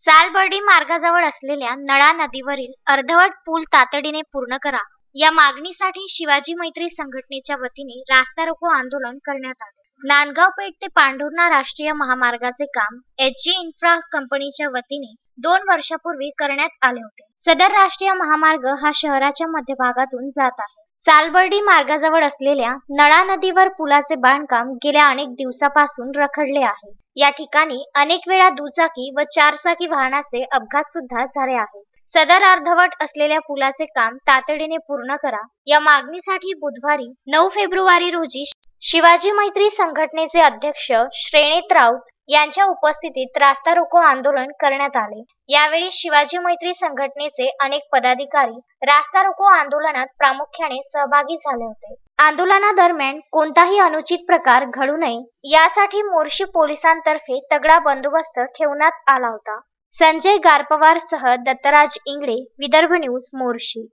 सालबर्डी मार्गाजवळ असलेल्या नळा नदीवरील अर्धवट पूल तातडीने पूर्ण करा या मागणीसाठी शिवाजी मैत्री संघटनेच्या वतीने रास्ता रोको आंदोलन करण्यात आले. नांदगाव पेठ ते पांढुर्णा राष्ट्रीय महामार्गाचे काम एचजी इन्फ्रा कंपनीच्या वतीने 2 वर्षापूर्वी करण्यात आले होते. सदर राष्ट्रीय महामार्ग हा शहराच्या मध्यभागातून जात आहे. सालबर्डी मार्गाजवळ असलेल्या नळा नदीवर पुलाचे बांधकाम गेल्या अनेक दिवसापासून रखडले आहे. या ठिकाणी अनेक वेळा दुचाकी व चारचाकी वाहनाचे अपघात सुद्धा झाले आहेत. सदर अर्धवट असलेल्या पुलाचे काम तातडीने पूर्ण करा या मागणीसाठी बुधवारी 9 फेब्रुवारी रोजी शिवाजी मैत्री संघटनेचे अध्यक्ष श्रेणीत राऊत यांच्या उपस्थितीत रास्ता रोको आंदोलन करण्यात आले. यावेळी शिवाजी मैत्री संघटनेचे अनेक पदाधिकारी रास्ता रोको आंदोलनात प्रामुख्याने सहभागी झाले होते. आंदोलनादरम्यान कोणताही अनुचित प्रकार घडू नये यासाठी मोर्शी पोलिसांतर्फे तगडा बंदोबस्त ठेवण्यात आला होता. संजय गारपवार सह दत्तराज इंगळे, विदर्भ न्यूज, मोर्शी.